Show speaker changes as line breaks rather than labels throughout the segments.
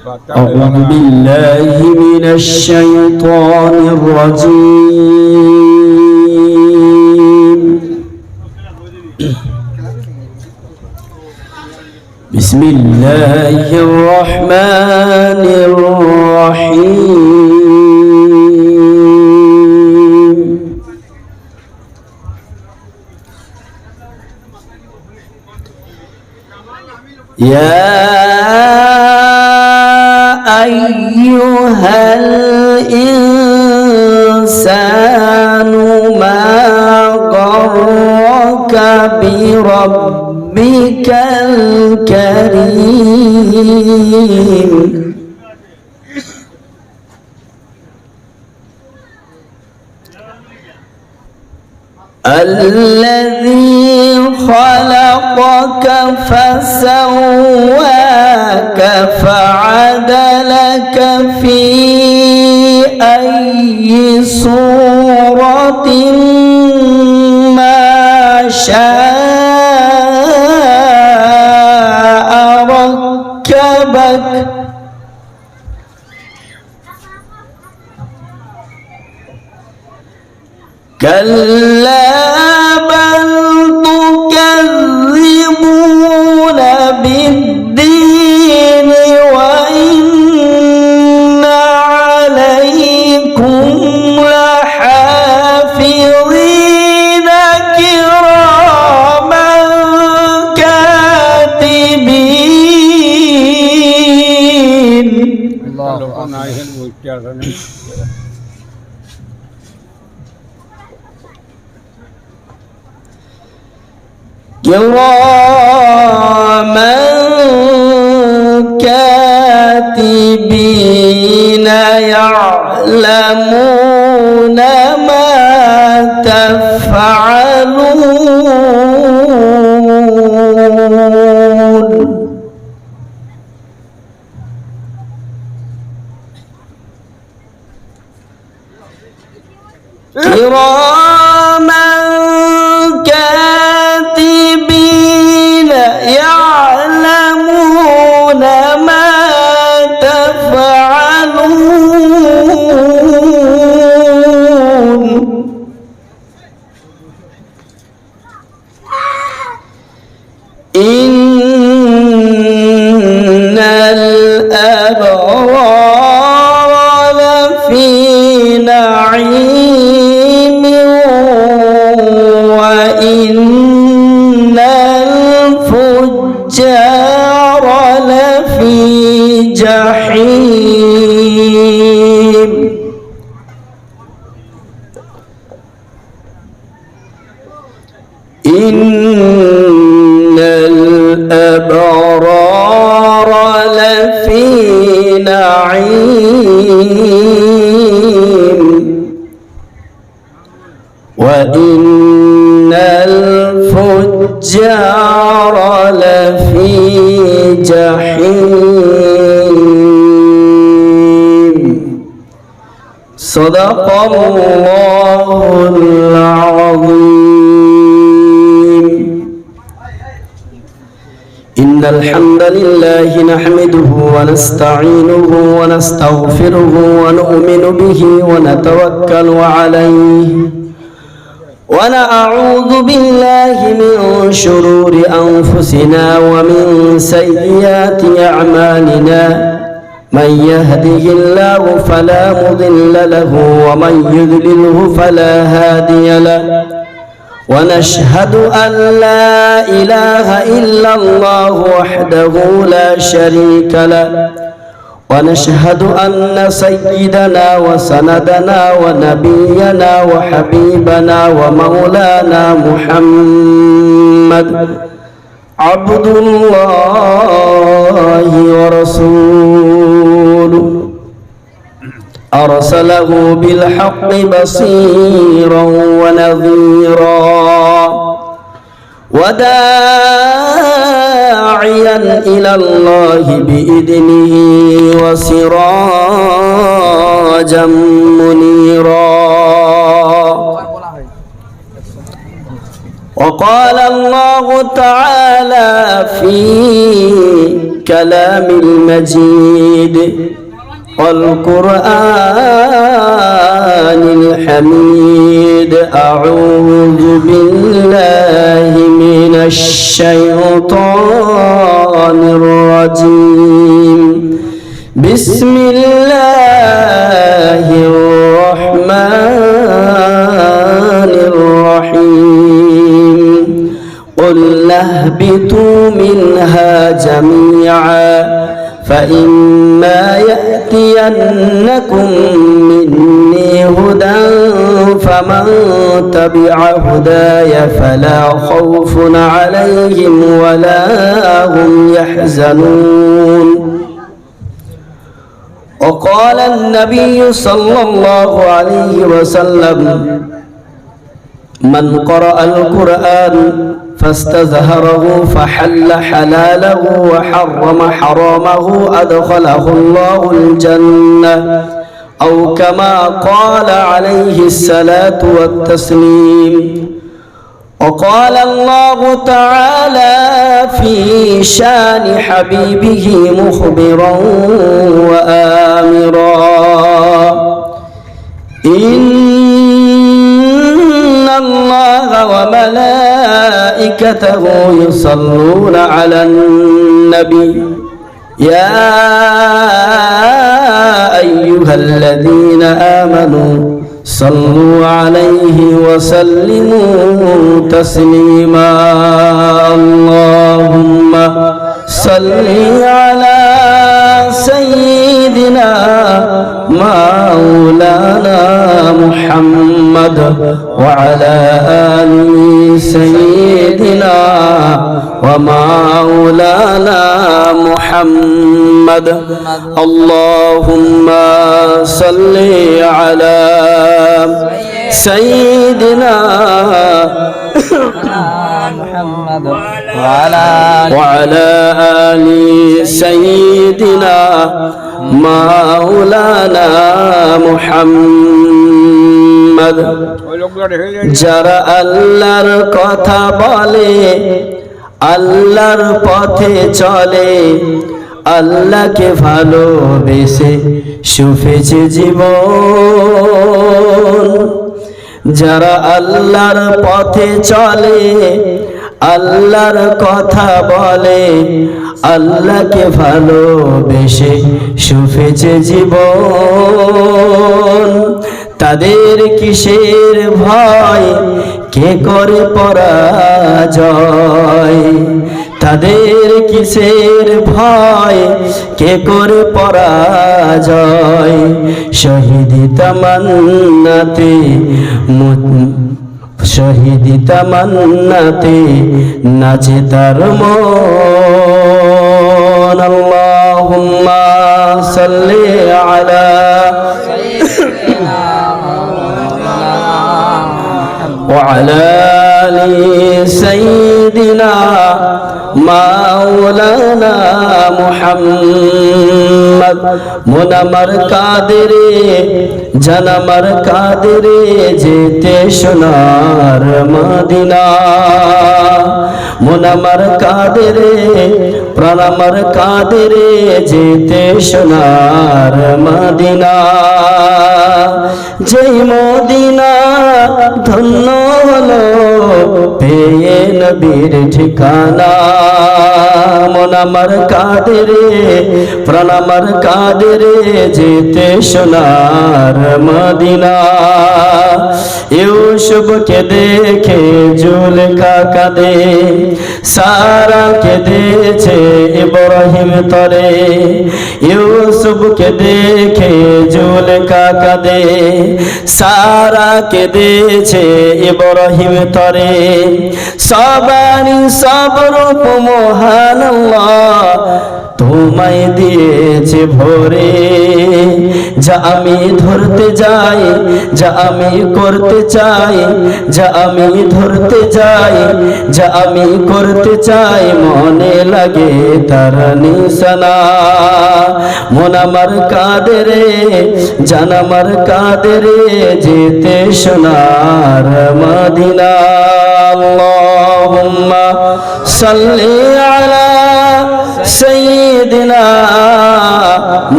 أعوذ بالله من الشيطان الرجيم. بسم الله الرحمن الرحيم. يا أيها الإنسان ما غرك بربك الكريم الذي خلقك فسواك فعدلك في أي صورة ما شاء ركبك كلا بل تكذبون بالدين وإن عليكم لحافظين كراما كاتبين. كراما كاتبين يعلمون ما تفعلون. كراما كاتبين يعلمون ما تفعلون. إن الأبرار لفي نعيم وإن الفجار لفي جحيم. إن الأبرار لفي نعيم وإن الفجار لفي جحيم. صدق الله العظيم. إن الحمد لله نحمده ونستعينه ونستغفره ونؤمن به ونتوكل عليه ونعوذ بالله من شرور أنفسنا ومن سيئات أعمالنا. من يهده الله فلا مضل له ومن يضلله فلا هادي له. ونشهد أن لا إله إلا الله وحده لا شريك له. ونشهد أن سيدنا وسندنا ونبينا وحبيبنا ومولانا محمد عبد الله ورسوله أرسله بالحق بصيرا ونذيرا وداعيا إلى الله بإذنه وسراجا منيرا. وقال الله تعالى في كلام المجيد والقرآن الحميد أعوذ بالله من الشيطان الرجيم بسم الله الرحمن الرحيم قلنا اهبطوا منها جميعا فإما يأتينكم مني هدى فمن تبع هداي فلا خوف عليهم ولا هم يحزنون وقال النبي صلى الله عليه وسلم من قرأ القرآن فاستظهره فحل حلاله وحرم حرامه أدخله الله الجنة أو كما قال عليه الصلاة والتسليم وقال الله تعالى في شان حبيبه مخبرا وآمرا إن الله وملائكته يصلون على النبي يا أيها الذين آمنوا صلوا عليه وسلموا تسليما اللهم صل على سيدنا مولانا محمد وعلى آل سيدنا ومولانا محمد اللهم صل على سيدنا
محمد
وعلى آل سيدنا مولانا محمد যারা আল্লাহর কথা বলে আল্লাহর পথে চলে আল্লাহকে ভালোবেসে সুফেছে জীবন যারা আল্লাহর পথে চলে আল্লাহর কথা বলে আল্লাহকে ভালোবেসে সুফেছে জীবন তাদের কিসের ভয় কে করে পরাজয় তাদের কিসের ভয় কে করে পরাজয় শহীদি তামান্নাতে শহীদি তামান্নাতে নাচে তার মন আল্লাহুম্মা সাল্লি আলা وعلى آل سيدنا مولانا محمد মুনামার কাদেরে জানামার কাদেরে যেতে সোনার মদিনা মুনামার কাদেরে প্রাণামার কাদেরে যেতে সোনার মদিনা যেই মদিনা ধন্য হলো পেয়ে নবীর ঠিকানা মুনামার কাদেরে প্রাণামার কাদেরে যেতে সোনার মদিনা ইউসুফকে দেখে জুলেখা কাঁদে সারা কেঁদেছে ইব্রাহিম তরে ইউসুফকে দেখে জুলেখা কাঁদে সারা কেঁদেছে ইব্রাহিম তরে সবারই সব রূপ মহান আল্লাহ তোমায় দিয়েছে ভরে যা আমি ধরতে যাই যা আমি করতে চাই যা আমি ধরতে যাই যা আমি করতে চাই মনে লাগে তার নিশানা মন আমার কাঁদে রে জান আমার কাঁদে রে যেতে সোনার মদিনা আল্লাহ আল্লাহুম্মা সাল্লি আলা সাইয়্যিদিনা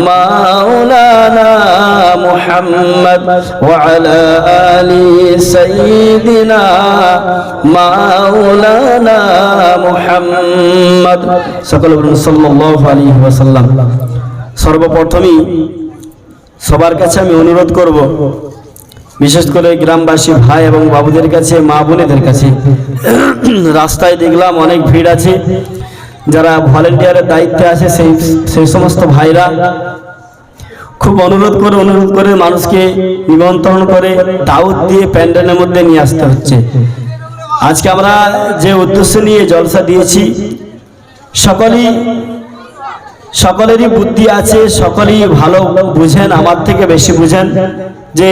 মাওলানা মুহাম্মদ ওয়া আলা আলি সাইয়্যিদিনা মাওলানা মুহাম্মদ। সকলে বলুন সাল্লাল্লাহু আলাইহি ওয়াসাল্লাম। সর্বপ্রথমেই সবার কাছে আমি অনুরোধ করব, বিশেষ করে গ্রামবাসী ভাই এবং বাবুদের কাছে, মা বোনেদের কাছে, রাস্তায় দেখলাম অনেক ভিড় আছে, যারা ভলেন্টিয়ারের দায়িত্বে আছে সেই সমস্ত ভাইরা খুব অনুরোধ করে মানুষকে নিমন্ত্রণ করে দাওয়াত দিয়ে প্যান্ডেলের মধ্যে নিয়ে আসতে হচ্ছে। আজকে আমরা যে উদ্দেশ্য নিয়ে জলসা দিয়েছি, সকলেরই বুদ্ধি আছে, সকলেই ভালো বুঝেন, আমার থেকে বেশি বুঝেন যে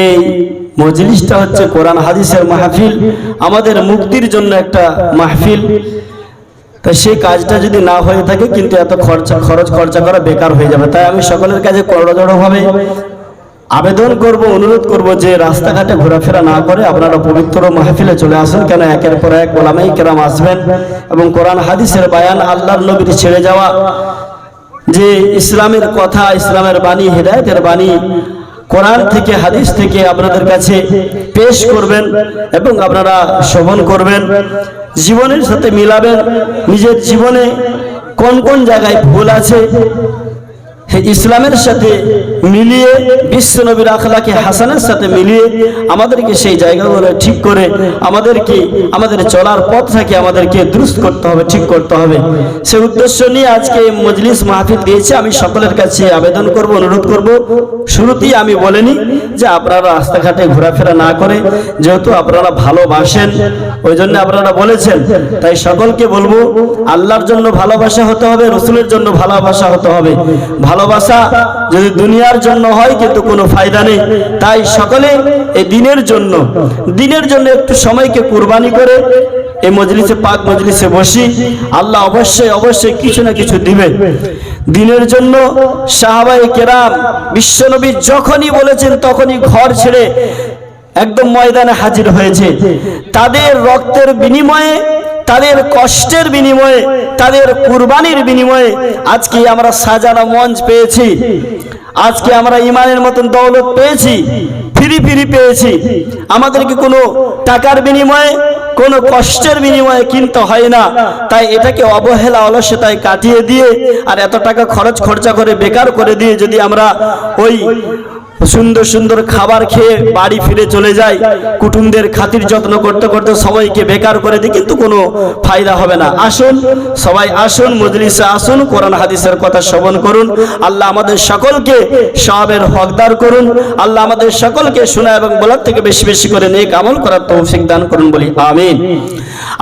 মজলিসটা হচ্ছে কোরআন হাদিসের মাহফিল, আমাদের মুক্তির জন্য একটা মাহফিল। তো সেই কাজটা যদি না হয়ে থাকে কিন্তু এত খরচ খরচা করা বেকার হয়ে যাবে। তাই আমি সকলের কাছে করজোড়ভাবে আবেদন করব, অনুরোধ করব যে রাস্তাঘাটে ঘোরাফেরা না করে আপনারা পবিত্র মাহফিলে চলে আসুন। কেন একের পর এক ওলামায়ে কেরাম আসবেন এবং কোরআন হাদিসের বায়ান, আল্লাহর নবীর ছেড়ে যাওয়া যে ইসলামের কথা, ইসলামের বাণী, হিদায়াতের বাণী কোরআন থেকে হাদিস থেকে আপনাদের কাছে পেশ করবেন এবং আপনারা শ্রবণ করবেন, জীবনের সাথে মিলাবেন। নিজের জীবনে কোন কোন জায়গায় ভুল আছে ইসলামের সাথে মিলিয়ে, বিশ্ব নবীর আখলাকে হাসানের সাথে মিলিয়ে আমাদেরকে সেই জায়গাগুলো ঠিক করে আমাদের চলার পথটাকে আমাদেরকে দুরুস্ত করতে হবে, ঠিক করতে হবে। সেই উদ্দেশ্য নিয়ে আজকে মজলিস মাহফিল দিয়েছে। আমি সকলের কাছে আবেদন করব, অনুরোধ করব, শুরুতেই আমি বলিনি যে আপনারা রাস্তাঘাটে ঘোরাফেরা না করে, যেহেতু আপনারা ভালোবাসেন ওই জন্য আপনারা বলেছেন, তাই সকলকে বলবো আল্লাহর জন্য ভালোবাসা হতে হবে, রসুলের জন্য ভালোবাসা হতে হবে। ভালোবাসা যদি দুনিয়ার জন্য হয় কিন্তু কোনো ফায়দা নেই। তাই সকলে এই দিনের জন্য একটু সময়কে কুরবানি করে এই মজলিসে, পাক মজলিসে বসি। আল্লাহ অবশ্যই কিছু না কিছু দিবেন দিনের জন্য। সাহাবায়ে কেরাম বিশ্বনবী যখনই বলেছেন তখনই ঘর ছেড়ে একদম ময়দানে হাজির হয়েছে। তাদের রক্তের বিনিময়ে, তাদের কষ্টের বিনিময়ে, তাদের কুরবানির বিনিময়ে আজকে আমরা সাজানো মঞ্চ পেয়েছি, আজকে আমরা ইমানের মতন দৌলত পেয়েছি, ফিরি পেয়েছি। আমাদেরকে কোনো টাকার বিনিময়ে, কোনো কষ্টের বিনিময়ে কিনতে হয় না। তাই এটাকে অবহেলা, অলসতায় কাটিয়ে দিয়ে আর এত টাকা খরচা করে বেকার করে দিয়ে যদি আমরা ওই সুন্দর খাবার খেয়ে বাড়ি ফিরে চলে যাই, কুটুমদের খাতির যত্ন করতে করতে সময়কে বেকার করে দিই, কিন্তু কোনো ফায়দা হবে না। আসুন, সবাই আসুন, মজলিসে আসুন, কোরআন হাদিসের কথা শ্রবণ করুন। আল্লাহ আমাদের সকলকে সওয়াবের হকদার করুন। আল্লাহ আমাদের সকলকে শোনা এবং বলার থেকে বেশি বেশি করে নেক আমল করার তৌফিক দান করুন, বলি আমিন।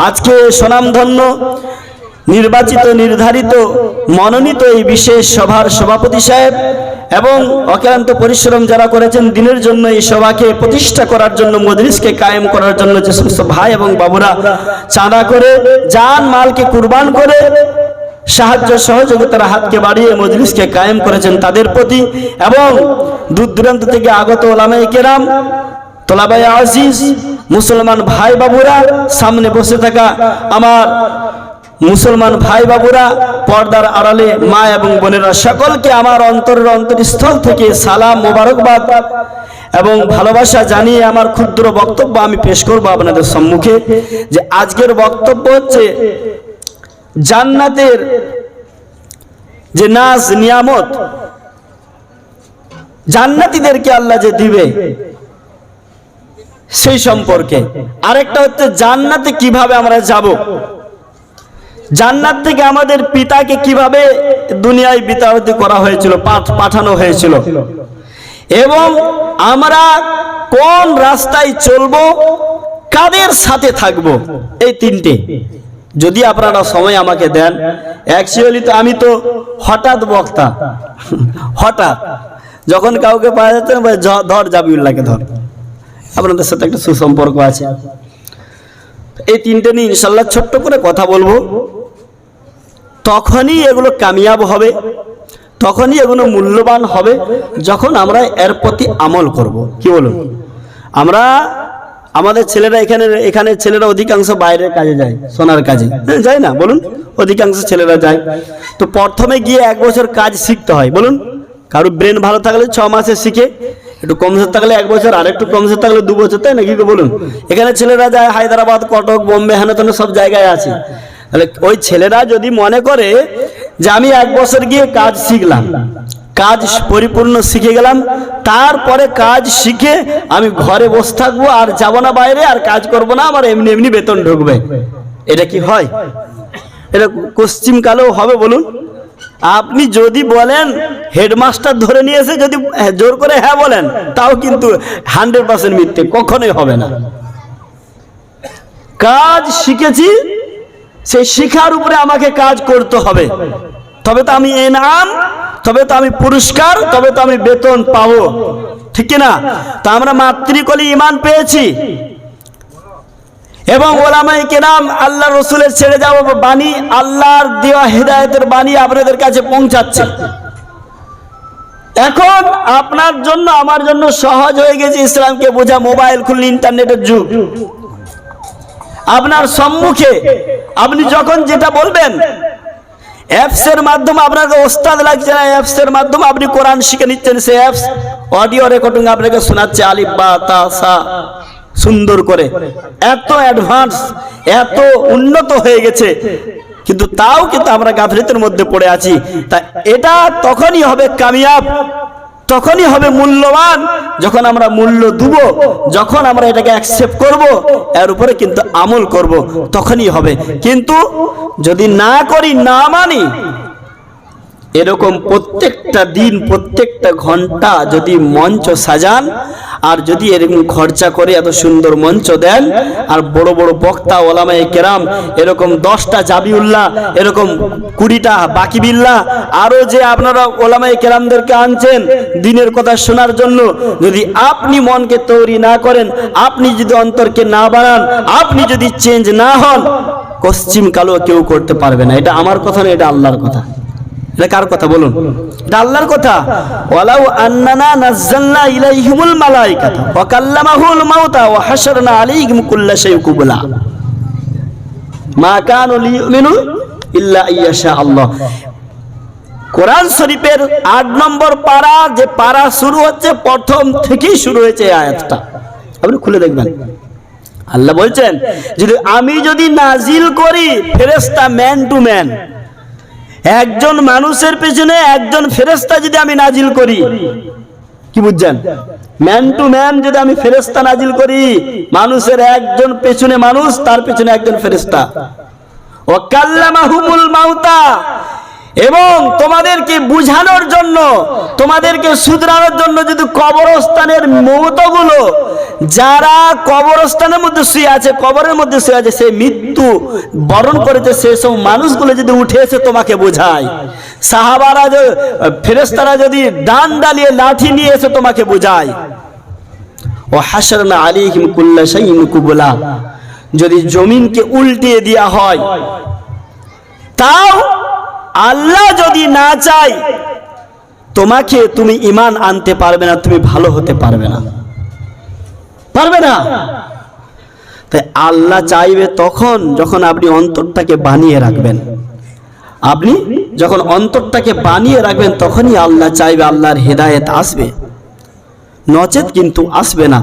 আজকে স্বনামধন্য নির্বাচিত, নির্ধারিত, মনোনীত এই বিশেষ সভার সভাপতি সাহেব এবং অক্লান্ত পরিশ্রম যারা করেছেন দিনের জন্য, এই সভাকে প্রতিষ্ঠা করার জন্য, মজলিসকে কায়েম করার জন্য যে সমস্ত ভাই এবং বাবুরা চাঁদা করে, জান মালকে কুরবান করে সাহায্য সহযোগিতার হাতকে বাড়িয়ে মজলিসকে কায়েম করেছেন, তাদের প্রতি এবং দূর দূরান্ত থেকে আগত ওলামায়ে কেরাম, তোলাবায়ে আজিজ, মুসলমান ভাই বাবুরা, সামনে বসে থাকা আমার মুসলমান ভাই বাবুরা, পর্দার আড়ালে মা এবং বোনেরা, সকলকে আমার অন্তরস্থল থেকে সালাম, মোবারকবাদ এবং ভালোবাসা জানিয়ে আমার ক্ষুদ্র বক্তব্য আমি পেশ করব আপনাদের সম্মুখে। যে আজকের বক্তব্য হচ্ছে জান্নাতের যে নাজ নিয়ামত, জান্নাতীদেরকে আল্লাহ যে দিবে সেই সম্পর্কে। আরেকটা হচ্ছে জান্নাতে কিভাবে আমরা যাব, জান্নাত থেকে আমাদের পিতাকে কিভাবে দুনিয়ায় বিতাড়িত করা হয়েছিল, পাঠানো হয়েছিল, এবং আমরা কোন রাস্তায় চলবো, কাদের সাথে থাকবো, এই তিনটে যদি আপনারা সময় আমাকে দেন। অ্যাকচুয়ালি তো আমি তো হঠাৎ বক্তা, হঠাৎ যখন কাউকে পাওয়া যাচ্ছে ধর জাবিউল্লাহকে ধর, আপনাদের সাথে একটা সুসম্পর্ক আছে। এই তিনটে নিয়ে ইনশাল্লাহ ছোট্ট করে কথা বলবো। তখনই এগুলো কামিয়াব হবে, তখনই এগুলো মূল্যবান হবে যখন আমরা এর প্রতি আমল করব। কি বলুন? আমরা আমাদের ছেলেরা এখানে ছেলেরা অধিকাংশ বাইরের কাজে যায়, সোনার কাজে যায় না বলুন? অধিকাংশ ছেলেরা যায়। তো প্রথমে গিয়ে 1 বছর কাজ শিখতে হয় বলুন। কারো ব্রেন ভালো থাকলে 6 মাসে শিখে, একটু কমজোর থাকলে 1 বছর, আর একটু কমজোর থাকলে 2 বছর, তাই না? কি বলুন? এখানে ছেলেরা যায় হায়দ্রাবাদ, কটক, বোম্বে, হেন তেন সব জায়গায় আছে। তাহলে ওই ছেলেরা যদি মনে করে যে আমি 1 বছর গিয়ে কাজ শিখলাম, কাজ পরিপূর্ণ শিখে গেলাম, তারপরে কাজ শিখে আমি ঘরে বসে থাকবো আর যাব না বাইরে, আর কাজ করব না, আমার এমনি এমনি বেতন ঢুকবে, এটা কি হয়? এটা পশ্চিম কালেও হবে বলুন? আপনি যদি বলেন হেডমাস্টার ধরে নিয়েছে, যদি জোর করে হ্যাঁ বলেন, তাও কিন্তু 100% মিথ্যে, কখনোই হবে না। কাজ শিখেছি, সেই শিখার উপরে আমাকে কাজ করতে হবে, তবে তো আমি ইনাম, তবে তো আমি পুরস্কার, তবে তো আমি বেতন পাবো, ঠিক না? তো আমরা মাতৃকলি ঈমান পেয়েছি এবং ওলামায়ে কেরাম আল্লাহ রসুলের ছেড়ে যাওয়া বাণী, আল্লাহর দেওয়া হেদায়েতের বাণী আপনাদের কাছে পৌঁছাচ্ছে। এখন আপনার জন্য আমার জন্য সহজ হয়ে গেছে ইসলামকে বোঝা। মোবাইল খুললে ইন্টারনেটের যুগ, আপনার সম্মুখে আপনি যখন যেটা বলবেন, অ্যাপসের মাধ্যমে আপনাকে ওস্তাদ লাগছে না, অ্যাপসের মাধ্যমে আপনি কোরআন শিখে নিচ্ছেন। সেই অ্যাপস অডিও রেকর্ডিং আপনাকে শোনাচ্ছে আলিফ বা তা সা সুন্দর করে। এত অ্যাডভান্স, এত উন্নত হয়ে গেছে, কিন্তু তাও কিন্তু আমরা গাফিলতির মধ্যে পড়ে আছি। তা এটা তখনই হবে কামিয়াব, তখনই হবে মূল্যবান, যখন আমরা মূল্য দেব, যখন আমরা এটাকে অ্যাকসেপ্ট করব, এর উপরে কিন্তু আমল করব, তখনই হবে। কিন্তু যদি না করি, না মানি, এরকম প্রত্যেকটা দিন, প্রত্যেকটা ঘন্টা যদি মঞ্চ সাজান, আর যদি এরকম খরচা করে এত সুন্দর মঞ্চ দেন, আর বড় বড় বক্তা ওলামায়ে কেরাম, এরকম 10টা জাবিউল্লাহ, এরকম 20টা বাকিবিল্লাহ, আরো যে আপনারা ওলামায়ে কেরামদেরকে আনছেন দিনের কথা শোনার জন্য, যদি আপনি মনকে তৈরি না করেন, আপনি যদি অন্তরকে না বানান, আপনি যদি চেঞ্জ না হন, পশ্চিম কালো কেউ করতে পারবে না। এটা আমার কথা না, এটা আল্লাহর কথা। এটা কার কথা বলুন? এটা আল্লাহর কথা। ওয়ালাউ আন্নানা নাযালনা ইলাইহিমুল মালাইকাতা ওয়া কাল্লামাহুল মাউতা ওয়া হাশারনা আলাইহিম কুল্লা শাইইন কুবলা মা কানু লিয়ুমিনু ইল্লা আইয়াশা আল্লাহ। কোরআন শরীফের 8 নম্বর পারা, যে পারা শুরু হচ্ছে, প্রথম থেকেই শুরু হয়েছে এই আয়াতটা, আপনি খুলে দেখবেন। আল্লাহ বলছেন, আমি যদি নাজিল করি ফেরেশতা, ম্যান টু ম্যান, একজন মানুষের পেছনে একজন ফেরেশতা যদি আমি নাজিল করি, কি বুঝছেন? ম্যান টু ম্যান যদি আমি ফেরেশতা নাজিল করি, মানুষের একজন পেছনে মানুষ, তার পেছনে একজন ফেরেশতা। ওয়া কাল্লামাহুমুল মাউতা, এবং তোমাদেরকে বুঝানোর জন্য, তোমাদেরকে শুধরানোর জন্য, যদি কবরস্থানের মৌতগুলো, যারা কবরস্থানের মধ্যে শুয়ে আছে, কবরের মধ্যে শুয়ে আছে, সেই মৃত্যু বরণ করেছে, সেসব মানুষগুলো যদি উঠে এসে তোমাকে বোঝায়, সাহাবারা, ফেরেশতারা যদি ডান ডালিয়ে লাঠি নিয়ে এসে তোমাকে বোঝায়, ও হাশারনা আলাইহিম কুল্লা শাইইন কুবলা, যদি জমিনকে উল্টিয়ে দেওয়া হয়, তাও আল্লাহ যদি না চায়, তোমাকে, তুমি ঈমান আনতে পারবে না, তুমি ভালো হতে পারবে না, পারবে না। তাই আল্লাহ চাইবে তখন যখন আপনি অন্তরটাকে বানিয়ে রাখবেন। আপনি যখন অন্তরটাকে বানিয়ে রাখবেন, তখনই আল্লাহ চাইবে, আল্লাহর হেদায়েত আসবে, নচেত কিন্তু আসবে না।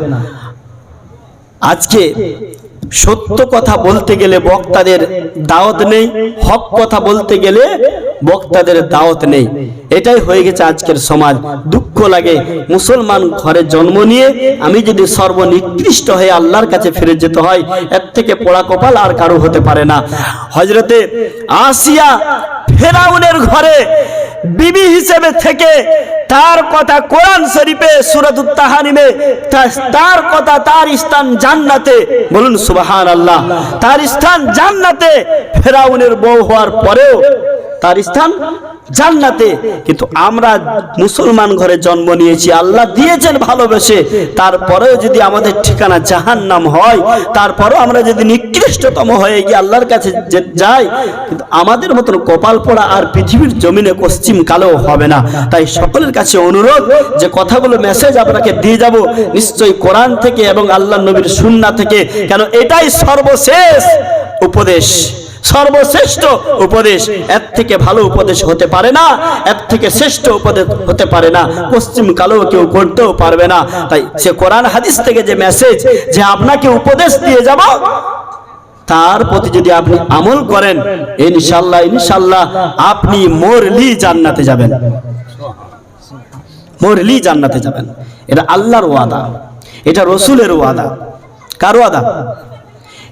আজকে সত্য কথা বলতে গেলে বক্তাদের দাওয়াত নেই, হক কথা বলতে গেলে বক্তাদের দাওয়াত নেই। এটাই হয়ে গেছে আজকের সমাজ। দুঃখ লাগে, মুসলমান ঘরে জন্ম নিয়ে আমি যদি সর্বনিকৃষ্ট হয়ে আল্লাহর কাছে ফিরে যেতে হয়, এর থেকে পোড়া কপাল আর কারো হতে পারে না। হযরতে আসিয়া ফেরাউনের ঘরে বিবি হিসেবে থেকে, তার কথা কোরআন শরীফে সূরাতুত তাহরিমে, তার কথা, তার স্থান জান্নাতে, বলুন সুবহানাল্লাহ, তার স্থান জান্নাতে। ফেরাউনের বউ হওয়ার পরেও তার স্থান জান্নাতে। কিন্তু আমরা মুসলমান ঘরে জন্ম নিয়েছি, আল্লাহ দিয়েছেন ভালোবেসে, তারপরেও যদি আমাদের ঠিকানা জাহান্নাম হয়, তারপরেও আমরা যদি নিকৃষ্টতম হয়ে গিয়ে আল্লাহর কাছে যাই, কিন্তু আমাদের মতন কপাল পোড়া আর পৃথিবীর জমিনে পশ্চিম কালেও হবে না। তাই সকলের কাছে অনুরোধ, যে কথাগুলো মেসেজ আপনাকে দিয়ে যাব নিশ্চয়ই কোরআন থেকে এবং আল্লাহ নবীর সুন্নাহ থেকে, কেন এটাই সর্বশেষ উপদেশ, সর্বশ্রেষ্ঠ উপদেশ। এর থেকে ভালো উপদেশ হতে পারে না, এর থেকে শ্রেষ্ঠ উপদেশ হতে পারে না, পশ্চিম কালেও কেউ করতেও পারবে না। তাই সে কোরআন হাদিস থেকে যে মেসেজ, যে আপনাকে উপদেশ দিয়ে যাব, তার প্রতি যদি আপনি আমল করেন, ইনশাআল্লাহ ইনশাআল্লাহ আপনি মরলি জান্নাতে যাবেন, মরলি জান্নাতে যাবেন। এটা আল্লাহর ওয়াদা, এটা রসুলের ওয়াদা। কার ওয়াদা?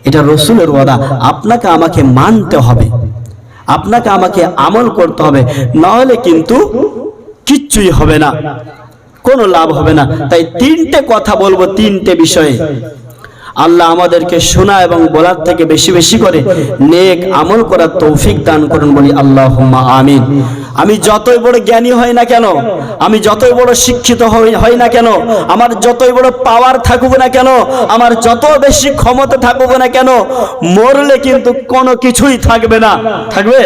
এটা রসুলের ওয়াদা। আপনাকে আমাকে মানতে হবে, আপনাকে আমাকে আমল করতে হবে, না হলে কিন্তু কিচ্ছুই হবে না, কোনো লাভ হবে না। তাই তিনটে কথা বলবো, তিনটে বিষয়ে। আল্লাহ আমাদেরকে শোনা এবং বলার থেকে বেশি বেশি করে নেক আমল করার তৌফিক দান করুন, বলি আল্লাহুম্মা আমিন। আমি যতই বড় জ্ঞানী হই না কেন, আমি যতই বড় শিক্ষিত হই না কেন, আমার যতই বড় পাওয়ার থাকুক না কেন, আমার যত বেশি ক্ষমতা থাকুক না কেন, মরলে কিন্তু কোনো কিছুই থাকবে না। থাকবে?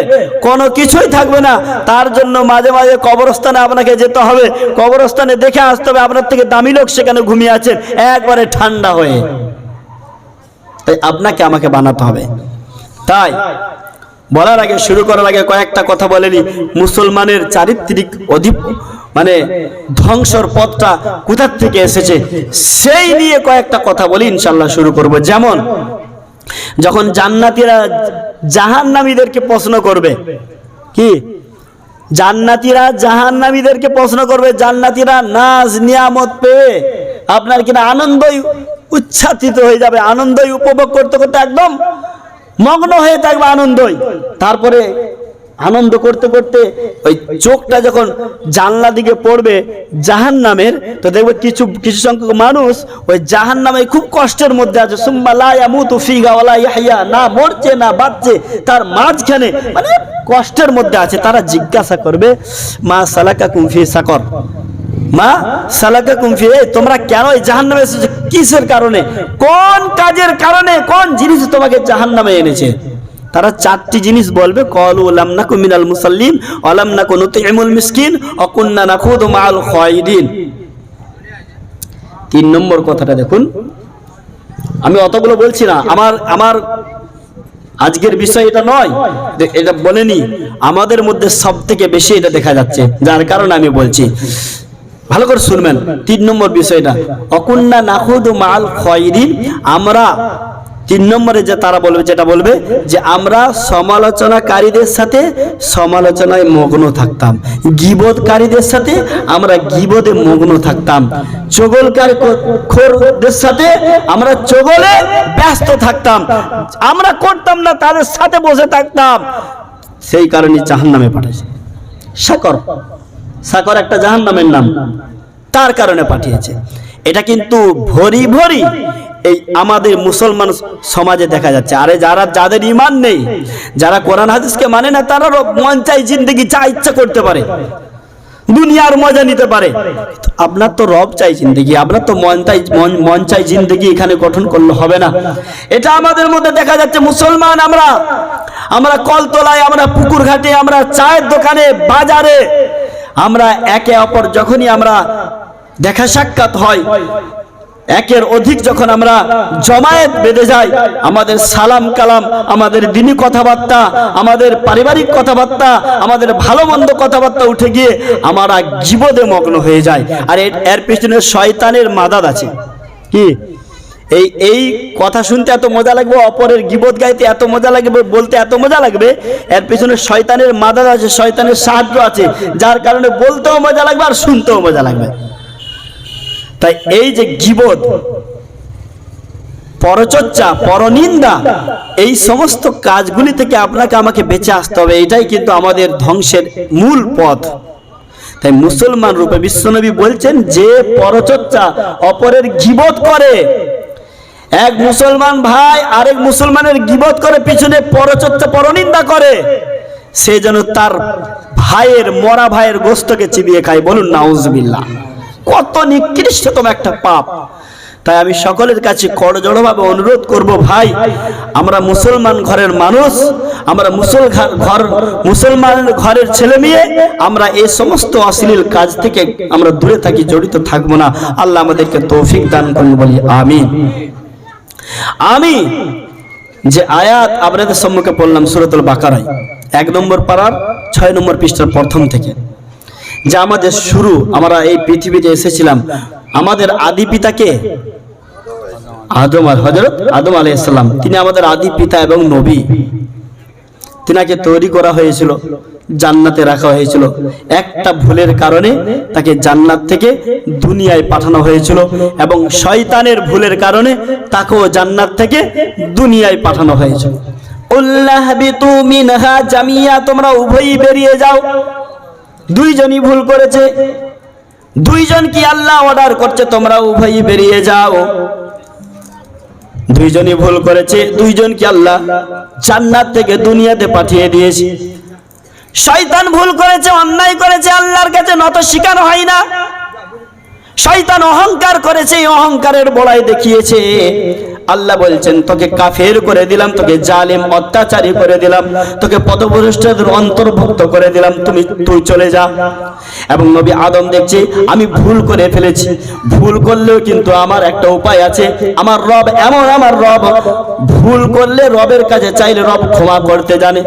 কোনো কিছুই থাকবে না। তার জন্য মাঝে মাঝে কবরস্থানে আপনাকে যেতে হবে, কবরস্থানে দেখে আসতে হবে আপনার থেকে দামি লোক সেখানে ঘুমিয়ে আছেন একবারে ঠান্ডা হয়ে। তাই আপনাকে আমাকে বানাতে হবে। তাই বলার আগে, শুরু করার আগে কয়েকটা কথা বলেনি। মুসলমানের চারিত্রিক মানে ধ্বংসর পথটা কোথা থেকে এসেছে সেই নিয়ে কয়েকটা কথা বলি, ইনশাআল্লাহ শুরু করব। যেমন যখন জান্নাতীরা জাহান্নামীদেরকে প্রশ্ন করবে, কি জান্নাতীরা জাহান্নামীদেরকে প্রশ্ন করবে, জান্নাতীরা নাজ নিয়ামত পেয়ে আপনার কিনা আনন্দই উচ্ছ্বাসিত হয়ে যাবে, আনন্দই উপভোগ করতে করতে একদম মগ্ন হয়ে থাকবে আনন্দই। তারপরে আনন্দ করতে করতে ওই চোখটা যখন জানলা দিকে পড়বে জাহান্নামের, তো দেখবে কিছু সংখ্যক মানুষ ওই জাহান্নামে খুব কষ্টের মধ্যে আছে, সুম্মা লা ইয়ামুতু ফিহা ওয়ালা ইয়াহইয়া, না মরছে না বাঁচছে, তার মাঝখানে মানে কষ্টের মধ্যে আছে। তারা জিজ্ঞাসা করবে, মা সালাকাকুম ফি সাকর, মা সালাকাকুম ফি, তোমরা কেন এই জাহান্নামে এসেছো, কিসের কারণে, কোন কাজের কারণে, কোন জিনিস তোমাকে জাহান্নামে এনেছে? তারা চারটি জিনিস বলবে, ক্বালু লাম নাকু মিনাল মুসাল্লিন ওয়া লাম নাকু নুতঈমুল মিসকিন ওয়া কুননা নাখুদু মাআল খায়দিন। 3 নম্বর কথাটা দেখুন, আমি অতগুলো বলছি না, আমার আজকের বিষয় এটা নয়, এটা বলেনি, আমাদের মধ্যে সবথেকে বেশি এটা দেখা যাচ্ছে, যার কারণে আমি বলছি, ভালো করে শুনবেন। 3 নম্বর বিষয়টা, অকুন্না নাখুদু মাল খায়দিন, আমরা 3 নম্বরে যে তারা বলবে, যেটা বলবে যে আমরা সমালোচনাকারীদের সাথে সমালোচনায় মগ্ন থাকতাম, গীবতকারীদের সাথে আমরা গীবতে মগ্ন থাকতাম, চগলকারীদের সাথে আমরা চগলে ব্যস্ত থাকতাম, আমরা করতাম না, তাদের সাথে বসে থাকতাম। সেই কারণে জাহান্নামে পাঠিয়েছে। সাকর একটা জাহান্নামের নাম, তার কারণে পাঠিয়েছে। এটা কিন্তু ভরি ভরি এই আমাদের মুসলমান সমাজে দেখা যাচ্ছে। আরে যাদের ঈমান নেই, যারা কোরআন হাদিসকে মানে না, তারা মন চাই জিন্দেগি যা ইচ্ছা করতে পারে, দুনিয়ার মজা নিতে পারে। আপনার তো রব চাই জিন্দেগি, আপনার তো মন চাই জিন্দেগি এখানে গঠন করলে হবে না। এটা আমাদের মধ্যে দেখা যাচ্ছে। মুসলমান আমরা কলতলায়, আমরা পুকুর ঘাটে, আমরা চায়ের দোকানে, বাজারে, আমরা একে অপর যখনই আমরা দেখা সাক্ষাৎ হয়, একের অধিক যখন আমরা জমায়েত বেঁধে যাই, আমাদের সালাম কালাম, আমাদের দিনী কথাবার্তা, আমাদের পারিবারিক কথাবার্তা, আমাদের ভালো মন্দ কথাবার্তা উঠে গিয়ে আমরা গীবতে মগ্ন হয়ে যায়। আর এর পেছনে শয়তানের মাদাদ আছে। কি এই কথা শুনতে এত মজা লাগবে, অপরের গীবত গাইতে এত মজা লাগবে, বলতে এত মজা লাগবে, এর পেছনে শয়তানের মাদাদ আছে, শয়তানের সাহায্য আছে, যার কারণে বলতেও মজা লাগবে আর শুনতেও মজা লাগবে। তাই এই যে গীবত, পরচর্চা, পরনিন্দা, এই সমস্ত কাজগুলি থেকে আপনাকে আমাকে বেঁচে আসতে হবে। এটাই কিন্তু আমাদের ধ্বংসের মূল পথ। তাই মুসলমান রূপে বিশ্বনবী বলছেন, যে পরচর্চা, অপরের গীবত করে, এক মুসলমান ভাই আরেক মুসলমানের গীবত করে, পিছনে পরচর্চা, পরনিন্দা করে, সে যেন তার ভাইয়ের মরা ভাইয়ের গোস্তকে চিবিয়ে খায়। বলুন নাউজুবিল্লাহ। কত নিকৃষ্টতম একটা পাপ। তাই আমি সকলের কাছে করজোড়ভাবে অনুরোধ করব, ভাই আমরা মুসলমান ঘরের মানুষ, আমরা মুসলমানের ঘরের ছেলে মেয়ে, আমরা এই সমস্ত অশ্লীল কাজ থেকে আমরা দূরে থাকি, জড়িত থাকবো না। আল্লাহ আমাদেরকে তৌফিক দান করুন, বলি আমিন। আমি যে আয়াত আপনাদের সম্মুখে পড়লাম সূরাতুল বাকারায় 1 নম্বর পারার 6 নম্বর পৃষ্ঠার প্রথম থেকে, যা আমাদের শুরু, আমরা এই পৃথিবীতে এসেছিলাম আমাদের আদি পিতাকে হযরত আদম আলাইহিস সালাম, তিনি আমাদের আদি পিতা এবং নবী। তিনাকে তৈরি করা হয়েছিল, জান্নাতে রাখা হয়েছিল। একটা ভুলের কারণে তাকে জান্নাত থেকে দুনিয়ায় পাঠানো হয়েছিল, এবং শয়তানের ভুলের কারণে তাকেও জান্নাত থেকে দুনিয়ায় পাঠানো হয়েছিল। উল্লাহবিতু মিনহা জামিয়া, তোমরা উভয়ই বেরিয়ে যাও। দুইজনই ভুল করেছে, দুইজন কি আল্লাহ অর্ডার করছে তোমরা উভয়ই বেরিয়ে যাও। দুইজনই ভুল করেছে, দুইজনকে আল্লাহ জান্নাত থেকে দুনিয়াতে পাঠিয়ে দিয়েছে। শয়তান ভুল করেছে, অন্যায় করেছে, আল্লাহর কাছে নত স্বীকার হয় না। শয়তান অহংকার করেছে, অহংকারের বড়াই দেখিয়েছে। আল্লাহ বলছেন তোকে কাফের করে দিলাম, তোকে জালিম অত্যাচারী করে দিলাম, তোকে পথভ্রষ্টদের অন্তর্ভুক্ত করে দিলাম, তুই চলে যা। এবং নবী আদম দেখছে আমি ভুল করে ফেলেছি, ভুল করলেও কিন্তু আমার একটা উপায় আছে। আমার রব এমন, আমার রব ভুল করলে রবের কাছে চাইলে রব ক্ষমা করতে জানে।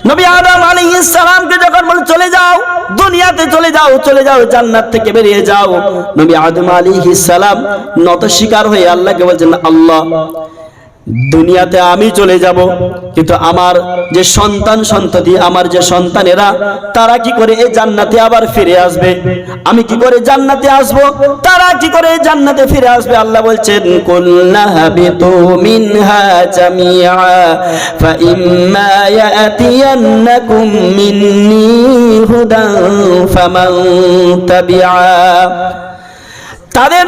নবী আদম আলাইহিস সালামকে যখন বলে চলে যাও, দুনিয়াতে চলে যাও, চলে যাও, জান্নাত থেকে বেরিয়ে যাও, নবী আদম আলাইহিস সালাম নত স্বীকার হয়ে আল্লাহকে বলছেন আল্লাহ দুনিয়াতে আমি চলে যাব, কিন্তু আমার যে সন্তান সন্ততি, আমার যে সন্তানেরা, তারা কি করে এই জান্নাতে আবার ফিরে আসবে? আমি কি করে জান্নাতে আসব? তারা কি করে জান্নাতে ফিরে আসবে? আল্লাহ বলছেন কুল্লা হাবিতু মিনহা জামিআ ফাইম্মা ইয়াতিয়ান্নাকুম মিন্নী হুদান ফামান তাবিআ। তাদের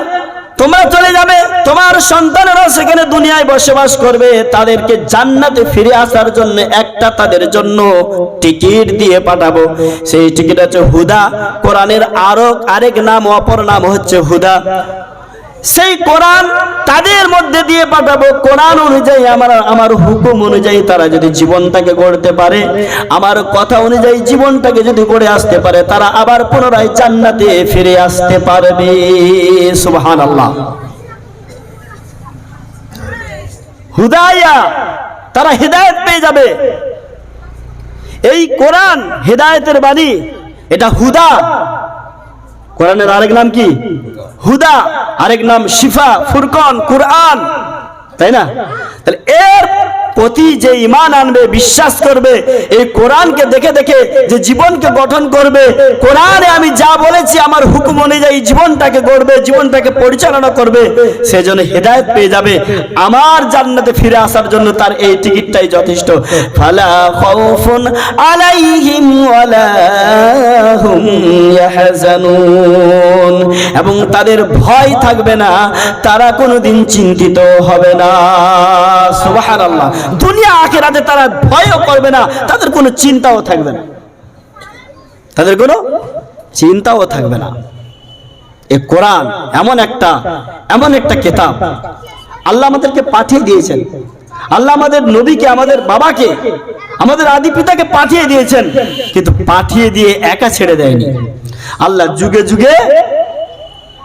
তোমরা চলে যাবে, তোমার সন্তানেরা সেখানে দুনিয়ায় বসবাস করবে, তাদেরকে জান্নাতে ফিরে আসার জন্য একটা তাদের জন্য টিকিট দিয়ে পাঠাবো। সেই টিকিট হচ্ছে হুদা। কোরআনের আরেক নাম, অপর নাম হচ্ছে হুদা। সেই কোরআন তাদের মধ্যে দিয়ে পাঠাবো। কোরআন অনুযায়ী, আমার হুকুম অনুযায়ী তারা যদি জীবনটাকে গড়তে পারে, আমার কথা অনুযায়ী জীবনটাকে যদি গড়ে আসতে পারে, তারা আবার পুনরায় জান্নাতে ফিরে আসতে পারবে। সুবহানাল্লাহ। হুদায়া, তারা হিদায়াত পেয়ে যাবে। এই কোরআন হিদায়াতের বাণী, এটা হুদা। কোরআনের আরেক নাম কি? হুদা। আরেক নাম শিফা, ফুরকান, কুরআন, তাই না? তাহলে এর প্রতি যে ঈমান আনবে, বিশ্বাস করবে, এই কোরআনকে দেখে দেখে যে জীবনকে গঠন করবে, কোরআনে আমি যা বলেছি আমার হুকুম অনুযায়ী জীবনটাকে গড়বে, জীবনটাকে পরিচালনা করবে, সেজন্য হেদায়েত পেয়ে যাবে। আমার জান্নাতে ফিরে আসার জন্য তার এই টিকিটটাই যথেষ্ট। ফালা খাউফুন আলাইহিম ওয়ালা হুম ইয়াহজানুন, এবং তাদের ভয় থাকবে না, তারা কোনোদিন চিন্তিত হবে না। সুবহানাল্লাহ। দুনিয়া আখিরাতে তারা ভয়ও করবে না, তাদের কোনো চিন্তাও থাকবে না, তাদের কোনো চিন্তাও থাকবে না। এই কোরআন এমন একটা কিতাব আল্লাহ আমাদেরকে পাঠিয়ে দিয়েছেন। আল্লাহ আমাদের নবীকে, আমাদের বাবাকে, আমাদের আদি পিতাকে পাঠিয়ে দিয়েছেন, কিন্তু পাঠিয়ে দিয়ে একা ছেড়ে দেয়নি। আল্লাহ যুগে যুগে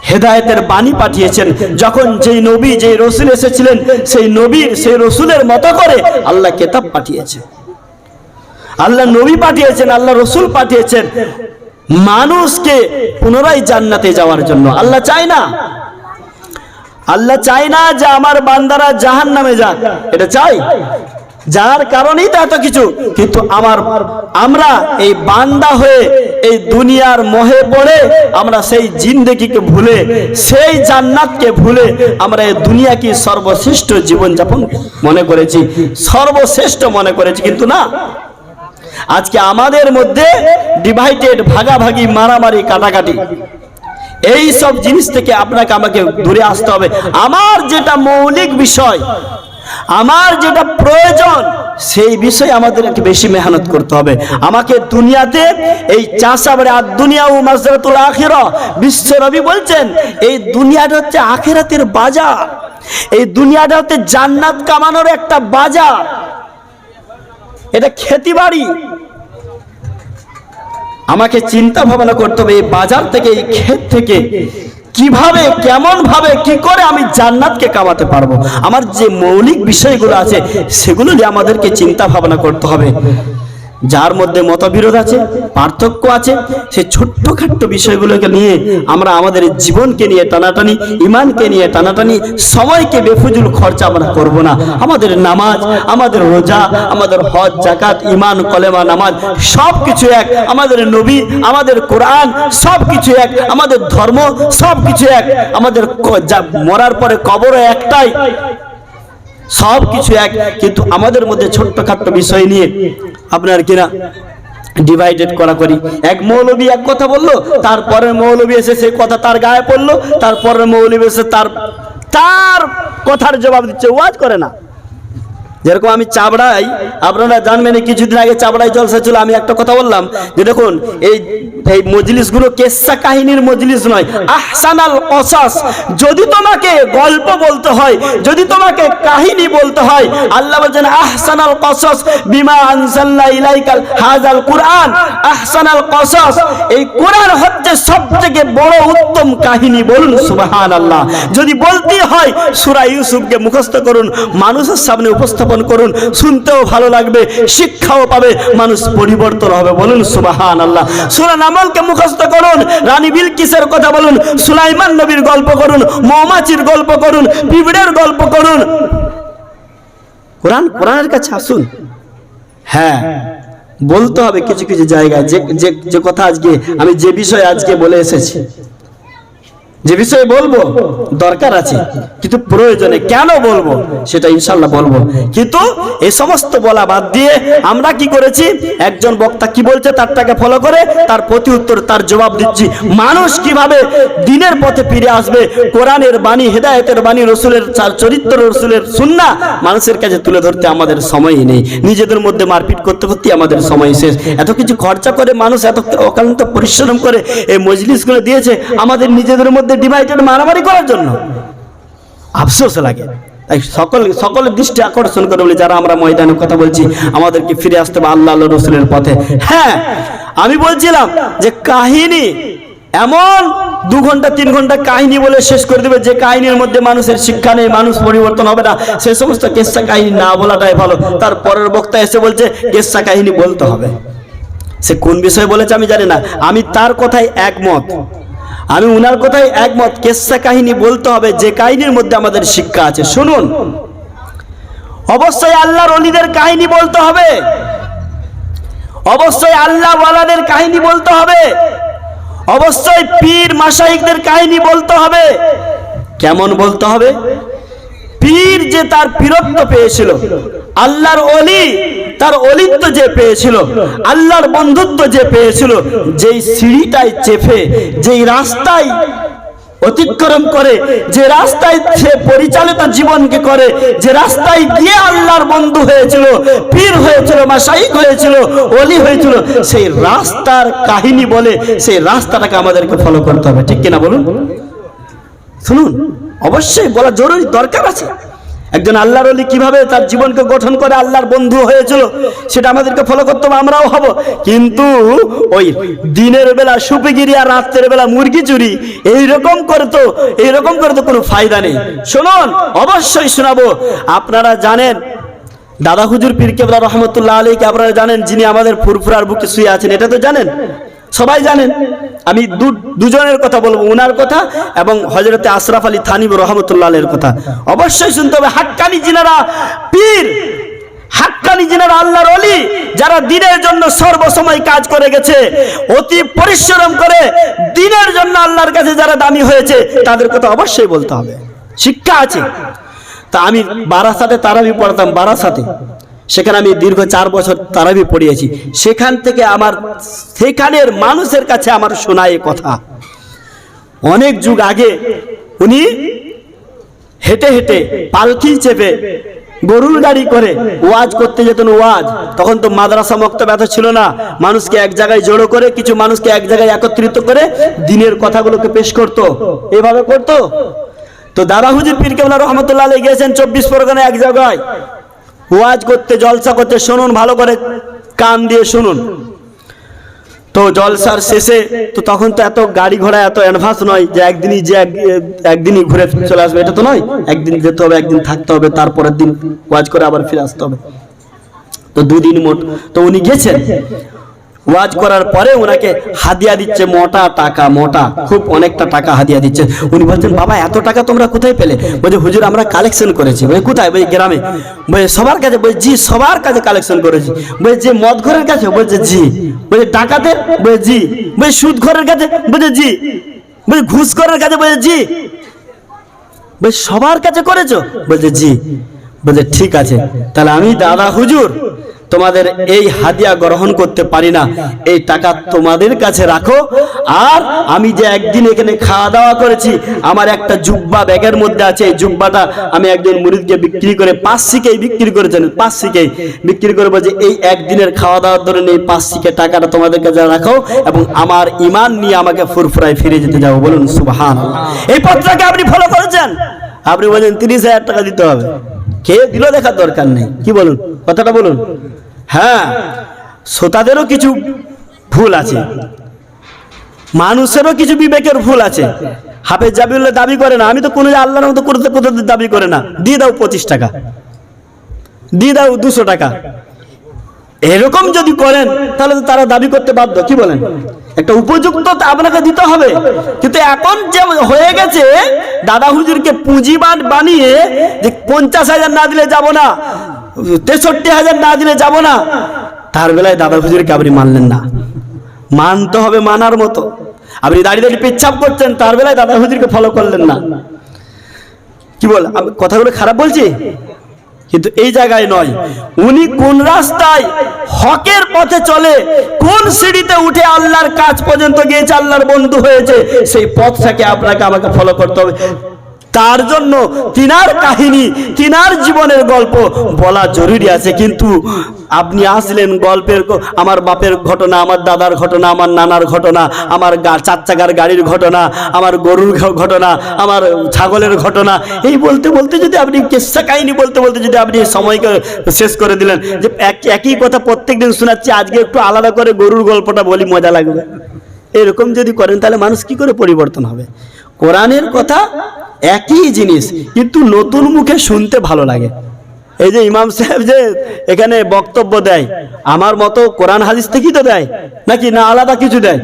হেদায়েতের বাণী পাঠিয়েছেন। যখন যেই নবী, যেই রসুল এসেছিলেন, সেই নবীর, সেই রসুলের মতো করে আল্লাহ কিতাব পাঠিয়েছেন, আল্লাহ নবী পাঠিয়েছেন, আল্লাহ রসুল পাঠিয়েছেন মানুষকে পুনরায় জান্নাতে যাওয়ার জন্য। আল্লাহ চায় না, আল্লাহ চায় না যে আমার বান্দারা জাহান্নামে যাক, এটা চাই, যার কারণেই তো এত কিছু। কিন্তু আমরা এই বান্দা হয়ে এই দুনিয়ার মোহে পড়ে আমরা সেই জিন্দেগিকে ভুলে, সেই জান্নাতকে ভুলে আমরা এই দুনিয়াকে সর্বশ্রেষ্ঠ জীবনযাপন মনে করেছি, সর্বশ্রেষ্ঠ মনে করেছি। কিন্তু না, আজকে আমাদের মধ্যে ডিভাইডেড, ভাগাভাগি, মারামারি, কাটাকাটি, এই সব জিনিস থেকে আপনাকে আমাকে দূরে আসতে হবে। আমার যেটা মৌলিক বিষয়, আমার যেটা প্রয়োজন সেই বিষয়ে আমাদের একটু বেশি মেহনত করতে হবে। আমাকে দুনিয়াতে এই চাষাবাড়ে আর দুনিয়া ও মাজরাতুল আখিরা, বিশ্ব নবী বলছেন এই দুনিয়াটা হচ্ছে আখিরাতের বাজার, এই দুনিয়াটা হচ্ছে জান্নাত কামানোর একটা বাজার, এটা খেতি বাড়ি। আমাকে চিন্তা ভাবনা করতে হবে এই বাজার থেকে, এই ক্ষেত থেকে কিভাবে, কেমন ভাবে, কি করে আমি জান্নাতকে কামাতে পারবো। আমার যে মৌলিক বিষয়গুলো আছে সেগুলো নিয়ে আমাদেরকে চিন্তা ভাবনা করতে হবে। যার মধ্যে মতবিরোধ আছে, পার্থক্য আছে, সেই ছোট্টখাট্ট বিষয়গুলোকে নিয়ে আমরা আমাদের জীবনকে নিয়ে টানাটানি, ইমানকে নিয়ে টানাটানি, সময়কে বেফুজুল খরচা আমরা করব না। আমাদের নামাজ, আমাদের রোজা, আমাদের হজ, জাকাত, ইমান, কলেমা, নামাজ সব কিছু এক। আমাদের নবী, আমাদের কোরআন সব কিছু এক। আমাদের ধর্ম সব কিছু এক। আমাদের মরার পরে কবরও একটাই, সব কিছু এক। কিন্তু আমাদের মধ্যে ছোট্টখাট্ট বিষয় নিয়ে আপনার কিনা ডিভাইডেড করা করি। এক মৌলবী এক কথা বললো, তারপরের মৌলবী এসে সেই কথা তার গায়ে পড়লো, তারপরের মৌলবী এসে তার কথার জবাব দিচ্ছে, ওয়াজ করে না। যেরকম আমি চাবড়াই, আপনারা জানবেন কিছুদিন আগে চাবড়াই জলসা ছিল, আমি একটা কথা বললাম যে দেখুন এই মজলিসগুলো কেসা কাহিনীর মজলিস নয়, আহসানাল কসাস। যদি তোমাকে গল্প বলতে হয়, যদি তোমাকে কাহিনী বলতে হয়, আল্লাহ বলেন আহসানাল কসাস বিমা আনজালনা ইলাইকাল হাযাল কুরআন আহসানাল কসাস। এই কোরআন হচ্ছে সবথেকে বড় উত্তম কাহিনী, বলুন সুবহানাল্লাহ। যদি বলতে হয় সূরা ইউসুফকে মুখস্থ করুন, মানুষের সামনে উপস্থাপন করুন, শুনতেও ভালো লাগবে, শিক্ষাও পাবে, মানুষ পরিবর্তন হবে, বলুন সুবহানাল্লাহ। সূরা নামলকে মুখস্থ করুন, রানী বিলকিসের কথা বলুন, সুলাইমান নবীর গল্প করুন, মৌমাছির গল্প করুন, পিঁপড়ের গল্প করুন। কোরআনের কাছে আসুন। হ্যাঁ, বলতে হবে কিছু কিছু জায়গায় যে কথা আজকে আমি যে বিষয়ে আজকে বলে এসেছি, যে বিষয়ে বলবো দরকার আছে, কিন্তু প্রয়োজনে কেন বলবো সেটা ইনশাল্লাহ বলবো। কিন্তু এই সমস্ত বলা বাদ দিয়ে আমরা কি করেছি, একজন বক্তা কি বলছে তারটাকে ফলো করে তার প্রতি উত্তর, তার জবাব দিচ্ছি। মানুষ কিভাবে দিনের পথে ফিরে আসবে, কোরআনের বাণী, হেদায়েতের বাণী, রসুলের চরিত্র, রসুলের সুন্নাহ মানুষের কাছে তুলে ধরতে আমাদের সময়ই নেই। নিজেদের মধ্যে মারপিট করতে করতে আমাদের সময় শেষ। এত কিছু খরচা করে মানুষ এত অক্লান্ত পরিশ্রম করে এই মজলিসগুলো দিয়েছে আমাদের নিজেদের মধ্যে ডিভাইডেড মারামারি করার জন্য। আফসোস লাগে। তাই সকলের দৃষ্টি আকর্ষণ করে বলি, যারা আমরা ময়দানে কথা বলছি, আমাদেরকে ফিরে আসতে হবে আল্লাহ রসুলের পথে। হ্যাঁ, আমি বলছিলাম যে কাহিনী এমন 2 ঘন্টা 3 ঘন্টা কাহিনী বলে শেষ করে দেবে, যে কাহিনীর মধ্যে মানুষের শিক্ষা নেই, মানুষ পরিবর্তন হবে না, সে সমস্ত কেসা কাহিনী না বলাটাই ভালো। তার পরের বক্তা এসে বলছে কেসা কাহিনী বলতে হবে। সে কোন বিষয়ে বলেছে আমি জানি না, আমি তার কথাই একমত, আমি উনার কথাই একমত। কেসা কাহিনী বলতে হবে যে কাহিনীর মধ্যে আমাদের শিক্ষা আছে। শুনুন, অবশ্যই আল্লাহর ওলিদের কাহিনী বলতে হবে, অবশ্যই আল্লাহ ওয়ালাদের কাহিনী বলতে হবে, অবশ্যই পীর মাশাইখদের কাহিনী বলতে হবে। কেমন বলতে হবে? পীর যে তার পীরত্ব পেয়েছিল, আল্লাহর ওলি তার অলিত্ব যে পেয়েছিল, আল্লাহর বন্ধুত্ব যে পেয়েছিল, যেই সিঁড়িটায় চেপে, যেই রাস্তায় অতিক্রম করে, যে রাস্তায় সে পরিচালিত জীবনকে করে, যে রাস্তায় গিয়ে আল্লাহর বন্ধু হয়েছিল, পীর হয়েছিল, মাশাইখ হয়েছিল, ওলি হয়েছিল, সেই রাস্তার কাহিনী বলে সেই রাস্তাটাকে আমাদেরকে ফলো করতে হবে। ঠিক কিনা বলুন? শুনুন, অবশ্যই বলা জরুরি, দরকার আছে। একজন আল্লাহর ওলি কিভাবে তার জীবনকে গঠন করে আল্লাহর বন্ধু হয়েছিল সেটা আমাদেরকে ফলো করতে হবে, আমরাও হব। কিন্তু ওই দিনের বেলা সুপিগিরি আর রাতের বেলা মুরগি চুরি এইরকম করে তো কোনো ফায়দা নেই। শুনুন, অবশ্যই শোনাবো। আপনারা জানেন দাদা হুজুর পীর কেবলা রহমতুল্লাহ আলাইহি, আপনারা জানেন যিনি আমাদের ফুরফুরার বুকে শুয়ে আছেন, এটা তো জানেন, সবাই জানেন। আমি দুজনের কথা বলবো, উনার কথা এবং হযরতে আশরাফ আলী থানিব রহমতুল্লাহ আলাইহির কথা। অবশ্যই শুনতে হবে। হাক্কানি যিনারা পীর, হাক্কানি যিনারা আল্লাহর ওলি, যারা দিনের জন্য সর্বসময় কাজ করে গেছে, অতি পরিশ্রম করে দিনের জন্য আল্লাহর কাছে যারা দামি হয়েছে, তাদের কথা অবশ্যই বলতে হবে। শিক্ষা আছে। তা আমি বারাসাতে তারাবি পড়তাম, বারাসাতে, সেখানে আমি দীর্ঘ 4 বছর তারাবি পড়িয়েছি। সেখান থেকে আমার সেখানের মানুষের কাছে আমার শোনা এই কথা, অনেক যুগ আগে উনি হেঁটে হেঁটে পালকি চেপে গরুর গাড়ি করে ওয়াজ করতে যেতেন। ওয়াজ তখন তো মাদ্রাসা মক্তব এত ছিল না, মানুষকে এক জায়গায় জড়ো করে, কিছু মানুষকে এক জায়গায় একত্রিত করে দিনের কথাগুলোকে পেশ করতো, এইভাবে করতো। তো দাদা হুজুর পীর কেবলা রহমতুল্লাহ আলাইহি গিয়েছেন 24 পরগনায় এক জায়গায় ওয়াজ করতে, জলসা করতে। শুনুন, ভালো করে কান দিয়ে শুনুন। তো জলসার শেষে তো তখন তো এত গাড়ি ঘোড়া এত অ্যাডভান্স নয় যে একদিনই ঘুরে চলে আসবে, এটা তো নয়। একদিন যেতে হবে, একদিন থাকতে হবে, তারপরের দিন ওয়াজ করে আবার ফিরে আসতে হবে। তো 2 দিন মোট। তো উনি গেছেন, ওয়াজ করার পরে ওনাকে হাদিয়া দিচ্ছে মোটা টাকা, মোটা খুব অনেকটা টাকা হাদিয়া দিচ্ছে। উনি বলছেন, বাবা এত টাকা তোমরা কোথায় পেলে? বলছে, হুজুর আমরা কালেকশন করেছি। বলে, কোথায়? বলে, গ্রামে। বলে, সবার কাছে? বলে, জি সবার কাছে কালেকশন করেছি। বলে, যে মদ ঘরের কাছে? বলছে, জি। বলে, ডাকাতের? বলে, জি। বলে, সুদ ঘরের কাছে? বলছে, জি। বলে, ঘুষখোরের কাছে? বলে, জি। বলে, সবার কাছে করেছো? বলছে, জি। বলছে, ঠিক আছে, তাহলে আমি দাদা হুজুর তোমাদের এই হাদিয়া গ্রহণ করতে পারি না, এই টাকা তোমাদের কাছে রাখো। আর আমি যে একদিন এখানে খাওয়া দাওয়া করেছি, আমার একটা জুব্বা ব্যাগের মধ্যে আছে, এই জুব্বাটা আমি একজন মুরিদকে বিক্রি করে 5 সিকেই বিক্রি করেছেন, 5 সিকেই বিক্রি করে বলছে, এই একদিনের খাওয়া দাওয়ার ধরে এই 5 সিকে টাকাটা তোমাদের কাছে রাখো এবং আমার ঈমান নিয়ে আমাকে ফুরফুরায় ফিরে যেতে যাও। বলুন সুবহানাল্লাহ। এই পত্রকে আপনি ফলো করেছেন? আপনি বলেন 30,000 টাকা দিতে হবে, কে দিল দেখার দরকার নেই। কি বলুন, কথাটা বলুন। হ্যাঁ, শ্রোতাদেরও কিছু ভুল আছে, মানুষেরও কিছু বিবেকের ভুল আছে। হাফেজ জাবিউল্লাহ দাবি করে না, আমি তো কোনো আল্লাহর মতো করতে কোথাও দাবি করে না, দিয়ে দাও 25 টাকা, দিয়ে দাও 200 টাকা, এরকম যদি করেন তাহলে তো তারা দাবি করতে বাধ্য। কি বলেন? একটা উপযুক্ত আপনাকে দিতে হবে। কিন্তু এখন যে হয়ে গেছে, দাদা হুজুরকে পুঁজিবাদ বানিয়ে যে 50,000 না দিলে যাব না, 63,000 না দিলে যাব না, তার বেলায় দাদা হুজুরকে আপনি মানলেন না। মানতে হবে মানার মতো। আপনি দাঁড়িয়ে দাঁড়িয়ে পেচ্ছাপ করছেন, তার বেলায় দাদা হুজুরকে ফলো করলেন না। কি বল, আমি কথাগুলো খারাপ বলছি? কিন্তু এই জায়গায় নয়। উনি কোন রাস্তায় হকের পথে চলে, কোন সিঁড়িতে উঠে আল্লাহর কাজ পর্যন্ত গিয়েছে, আল্লাহর বন্ধু হয়েছে, সেই পথটাকে আপনাকে আমাকে ফলো করতে হবে। তার জন্য তিনার কাহিনী, তিনার জীবনের গল্প বলা জরুরি আছে। কিন্তু আপনি আসলেন গল্পের, আমার বাপের ঘটনা, আমার দাদার ঘটনা, আমার নানার ঘটনা, আমার 4 চাকার গাড়ির ঘটনা, আমার গরুর ঘটনা, আমার ছাগলের ঘটনা, এই বলতে বলতে যদি আপনি কেসা কাহিনী বলতে বলতে যদি আপনি সময়কে শেষ করে দিলেন, যে একই কথা প্রত্যেকদিন শোনাচ্ছি, আজকে একটু আলাদা করে গরুর গল্পটা বলি, মজা লাগবে, এরকম যদি করেন তাহলে মানুষ কি করে পরিবর্তন হবে? কোরআনের কথা একই জিনিস, কিন্তু নতুন মুখে শুনতে ভালো লাগে। এই যে ইমাম সাহেব যে এখানে বক্তব্য দেয়, আমার মতো কোরআন হাদিস থেকেই তো দেয়, নাকি না আলাদা কিছু দেয়?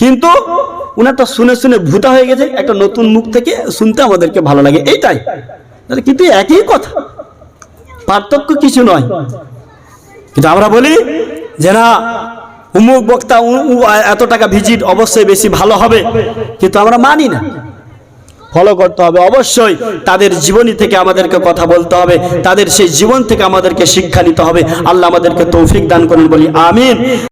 কিন্তু উনারটা শুনে শুনে ভূতা হয়ে গেছে, একটা নতুন মুখ থেকে শুনতে আমাদেরকে ভালো লাগে, এইটাই। কিন্তু একই কথা, পার্থক্য কিছু নয়। কিন্তু আমরা বলি যে না, উমুক বক্তা এত টাকা ভিজিট, অবশ্যই বেশি ভালো হবে, কিন্তু আমরা মানি না। ফলো করতে হবে অবশ্যই, তাদের জীবনী থেকে আমাদেরকে কথা বলতে হবে, তাদের সেই জীবন থেকে আমাদেরকে শিক্ষা নিতে হবে। আল্লাহ আমাদেরকে তৌফিক দান করুন, বলি আমিন।